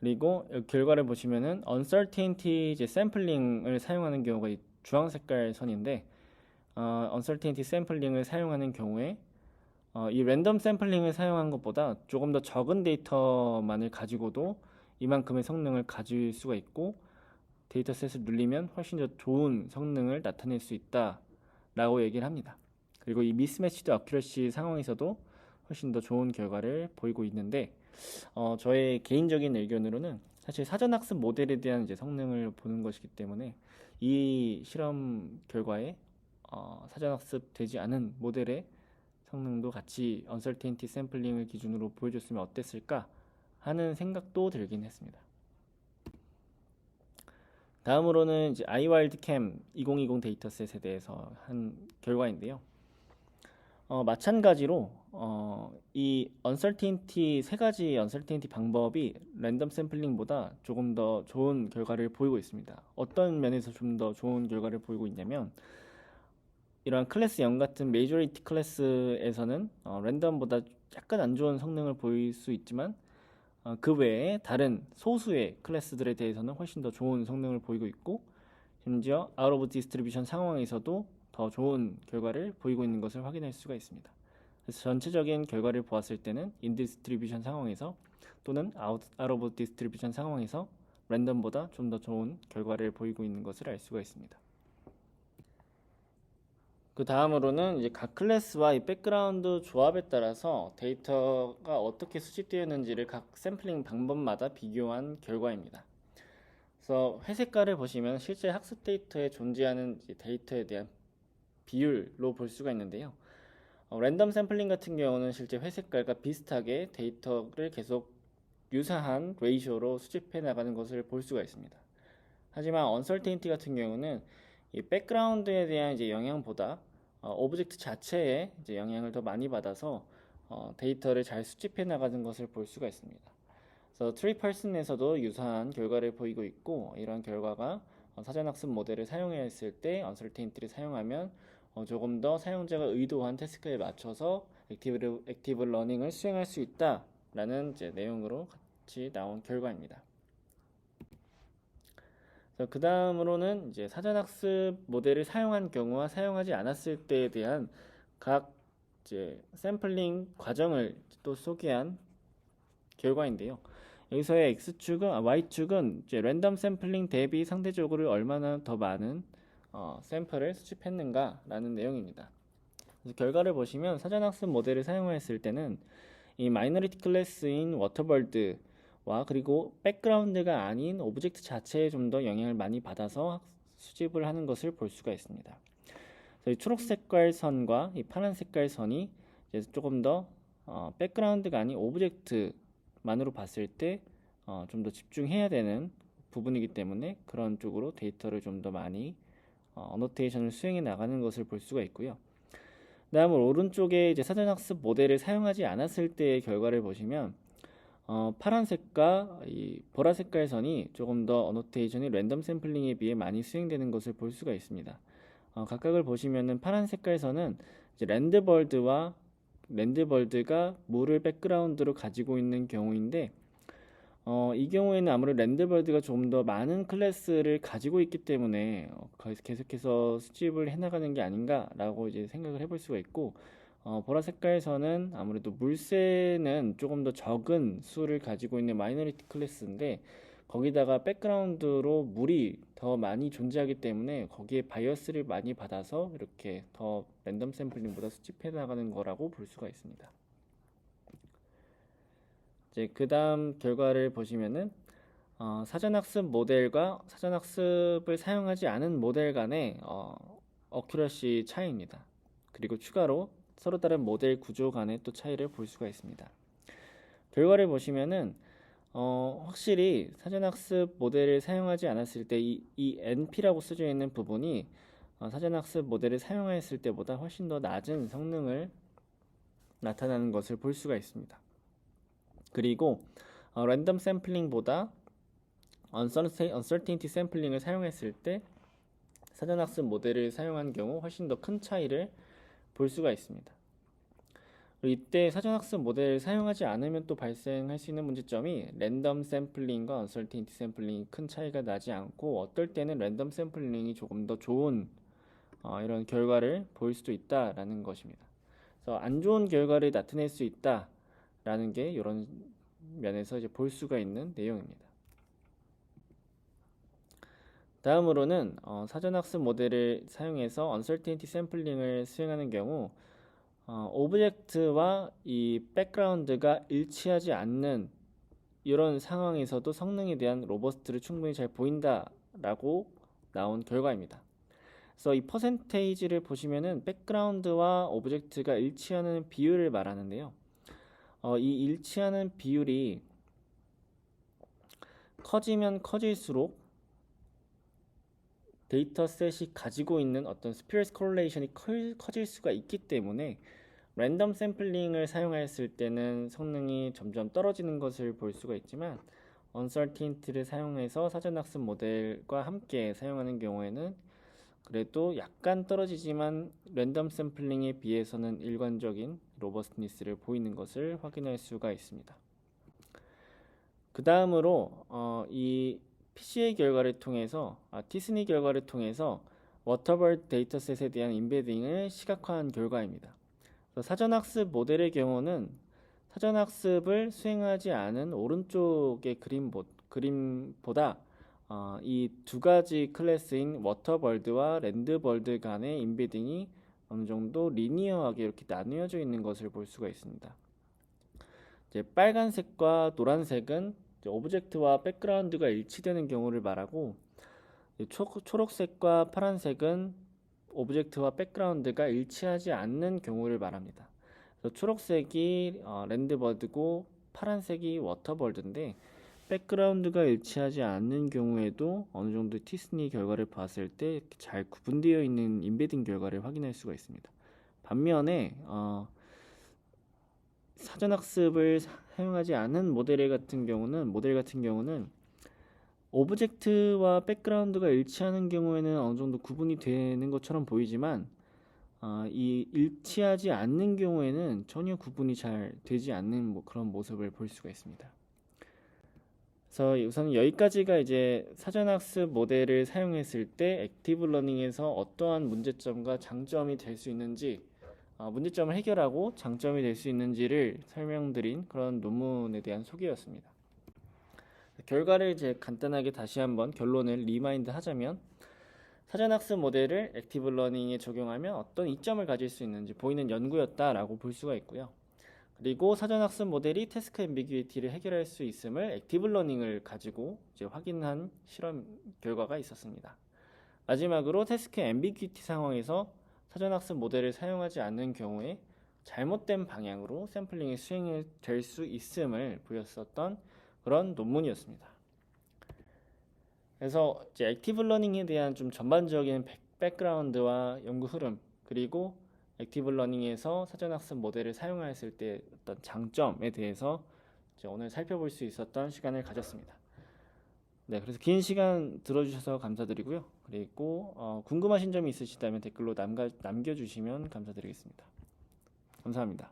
그리고 결과를 보시면은 uncertainty 이제 샘플링을 사용하는 경우가 이 주황 색깔 선인데 uncertainty 샘플링을 사용하는 경우에 이 랜덤 샘플링을 사용한 것보다 조금 더 적은 데이터만을 가지고도 이만큼의 성능을 가질 수가 있고 데이터셋을 눌리면 훨씬 더 좋은 성능을 나타낼 수 있다라고 얘기를 합니다. 그리고 이 미스매치드 어큐러시 상황에서도 훨씬 더 좋은 결과를 보이고 있는데 저의 개인적인 의견으로는 사실 사전학습 모델에 대한 이제 성능을 보는 것이기 때문에 이 실험 결과에 사전학습 되지 않은 모델의 성능도 같이 uncertainty 샘플링을 기준으로 보여줬으면 어땠을까 하는 생각도 들긴 했습니다. 다음으로는 이제 iWildCam 2020 데이터셋에 대해서 한 결과인데요. 마찬가지로 이 uncertainty 세 가지 uncertainty 방법이 랜덤 샘플링보다 조금 더 좋은 결과를 보이고 있습니다. 어떤 면에서 좀 더 좋은 결과를 보이고 있냐면 이러한 클래스 0 같은 메이저리티 클래스에서는 랜덤보다 약간 안 좋은 성능을 보일 수 있지만 그 외에 다른 소수의 클래스들에 대해서는 훨씬 더 좋은 성능을 보이고 있고 심지어 아웃 오브 디스트리뷰션 상황에서도 더 좋은 결과를 보이고 있는 것을 확인할 수가 있습니다. 그래서 전체적인 결과를 보았을 때는 인디스트리뷰션 상황에서 또는 아웃 오브 디스트리뷰션 상황에서 랜덤보다 좀 더 좋은 결과를 보이고 있는 것을 알 수가 있습니다. 그 다음으로는 이제 각 클래스와 이 백그라운드 조합에 따라서 데이터가 어떻게 수집되었는지를 각 샘플링 방법마다 비교한 결과입니다. 그래서 회색깔을 보시면 실제 학습 데이터에 존재하는 데이터에 대한 비율로 볼 수가 있는데요. 랜덤 샘플링 같은 경우는 실제 회색깔과 비슷하게 데이터를 계속 유사한 레이쇼로 수집해 나가는 것을 볼 수가 있습니다. 하지만 uncertainty 같은 경우는 이 백그라운드에 대한 이제 영향보다 오브젝트 자체에 이제 영향을 더 많이 받아서 데이터를 잘 수집해 나가는 것을 볼 수가 있습니다. 그래서 트리펄슨에서도 유사한 결과를 보이고 있고 이러한 결과가 사전학습 모델을 사용해야 했을 때 uncertainty를 사용하면 조금 더 사용자가 의도한 태스크에 맞춰서 액티브 러닝을 수행할 수 있다라는 이제 내용으로 같이 나온 결과입니다. 그 다음으로는 이제 사전학습 모델을 사용한 경우와 사용하지 않았을 때에 대한 각 이제 샘플링 과정을 또 소개한 결과인데요. 여기서의 Y축은 이제 랜덤 샘플링 대비 상대적으로 얼마나 더 많은 샘플을 수집했는가라는 내용입니다. 그래서 결과를 보시면 사전학습 모델을 사용했을 때는 이 마이너리티 클래스인 워터벌드 그리고 백그라운드가 아닌 오브젝트 자체에 좀 더 영향을 많이 받아서 수집을 하는 것을 볼 수가 있습니다. 이 초록 색깔 선과 이 파란 색깔 선이 이제 조금 더 백그라운드가 아닌 오브젝트만으로 봤을 때 좀 더 집중해야 되는 부분이기 때문에 그런 쪽으로 데이터를 좀 더 많이 어노테이션을 수행해 나가는 것을 볼 수가 있고요. 다음으로 오른쪽에 이제 사전학습 모델을 사용하지 않았을 때의 결과를 보시면 파란색과 이 보라 색깔 선이 조금 더 어노테이션이 랜덤 샘플링에 비해 많이 수행되는 것을 볼 수가 있습니다. 각각을 보시면은 파란 색깔 선은 이제 랜드벌드가 물을 백그라운드로 가지고 있는 경우인데 이 경우에는 아무래도 랜드벌드가 조금 더 많은 클래스를 가지고 있기 때문에 계속해서 수집을 해나가는 게 아닌가라고 이제 생각을 해볼 수가 있고, 보라 색깔에서는 아무래도 물새는 조금 더 적은 수를 가지고 있는 마이너리티 클래스인데 거기다가 백그라운드로 물이 더 많이 존재하기 때문에 거기에 바이어스를 많이 받아서 이렇게 더 랜덤 샘플링보다 수집해 나가는 거라고 볼 수가 있습니다. 이제 그 다음 결과를 보시면은 사전학습 모델과 사전학습을 사용하지 않은 모델 간의 어큐러시 차이입니다. 그리고 추가로 서로 다른 모델 구조 간의 또 차이를 볼 수가 있습니다. 결과를 보시면은 확실히 사전학습 모델을 사용하지 않았을 때 이 NP라고 써져 있는 부분이 사전학습 모델을 사용했을 때보다 훨씬 더 낮은 성능을 나타나는 것을 볼 수가 있습니다. 그리고 랜덤 샘플링보다 uncertainty 샘플링을 사용했을 때 사전학습 모델을 사용한 경우 훨씬 더 큰 차이를 볼 수가 있습니다. 이때 사전학습 모델을 사용하지 않으면 또 발생할 수 있는 문제점이 랜덤 샘플링과 uncertainty 샘플링이 큰 차이가 나지 않고 어떨 때는 랜덤 샘플링이 조금 더 좋은 이런 결과를 보일 수도 있다라는 것입니다. 그래서 안 좋은 결과를 나타낼 수 있다라는 게 이런 면에서 이제 볼 수가 있는 내용입니다. 다음으로는 사전학습 모델을 사용해서 uncertainty 샘플링을 수행하는 경우 오브젝트와 이 백그라운드가 일치하지 않는 이런 상황에서도 성능에 대한 로버스트를 충분히 잘 보인다라고 나온 결과입니다. 그래서 이 퍼센테이지를 보시면은 백그라운드와 오브젝트가 일치하는 비율을 말하는데요. 이 일치하는 비율이 커지면 커질수록 데이터셋이 가지고 있는 어떤 스피어스 코릴레이션이 커질 수가 있기 때문에 랜덤 샘플링을 사용했을 때는 성능이 점점 떨어지는 것을 볼 수가 있지만 uncertainty를 사용해서 사전학습 모델과 함께 사용하는 경우에는 그래도 약간 떨어지지만 랜덤 샘플링에 비해서는 일관적인 로버스트니스를 보이는 것을 확인할 수가 있습니다. 그 다음으로 이 PCA 결과를 통해서 티스니 결과를 통해서 워터벌드 데이터셋에 대한 임베딩을 시각화한 결과입니다. 사전학습 모델의 경우는 사전학습을 수행하지 않은 오른쪽의 그림보다 이 두 가지 클래스인 워터벌드와 랜드벌드 간의 임베딩이 어느 정도 리니어하게 이렇게 나누어져 있는 것을 볼 수가 있습니다. 이제 빨간색과 노란색은 오브젝트와 백그라운드가 일치되는 경우를 말하고 초록색과 파란색은 오브젝트와 백그라운드가 일치하지 않는 경우를 말합니다. 그래서 초록색이 랜드버드고 파란색이 워터벌드인데 백그라운드가 일치하지 않는 경우에도 어느 정도 티스니 결과를 봤을 때 잘 구분되어 있는 임베딩 결과를 확인할 수가 있습니다. 반면에 사전학습을 사용하지 않은 모델 같은 경우는 오브젝트와 백그라운드가 일치하는 경우에는 어느 정도 구분이 되는 것처럼 보이지만 이 일치하지 않는 경우에는 전혀 구분이 잘 되지 않는 그런 모습을 볼 수가 있습니다. 그래서 우선 여기까지가 이제 사전학습 모델을 사용했을 때 액티브 러닝에서 어떠한 문제점과 장점이 될 수 있는지 문제점을 해결하고 장점이 될 수 있는지를 설명드린 그런 논문에 대한 소개였습니다. 결과를 이제 간단하게 다시 한번 결론을 리마인드 하자면 사전학습 모델을 액티브 러닝에 적용하면 어떤 이점을 가질 수 있는지 보이는 연구였다라고 볼 수가 있고요. 그리고 사전학습 모델이 태스크 앰비규이티를 해결할 수 있음을 액티브 러닝을 가지고 이제 확인한 실험 결과가 있었습니다. 마지막으로 태스크 앰비규이티 상황에서 사전학습 모델을 사용하지 않는 경우에 잘못된 방향으로 샘플링이 수행될 수 있음을 보였었던 그런 논문이었습니다. 그래서 이제 액티브 러닝에 대한 좀 전반적인 백그라운드와 연구 흐름, 그리고 액티브 러닝에서 사전학습 모델을 사용했을 때 어떤 장점에 대해서 이제 오늘 살펴볼 수 있었던 시간을 가졌습니다. 네, 그래서 긴 시간 들어주셔서 감사드리고요. 그리고 궁금하신 점이 있으시다면 댓글로 남겨주시면 감사드리겠습니다. 감사합니다.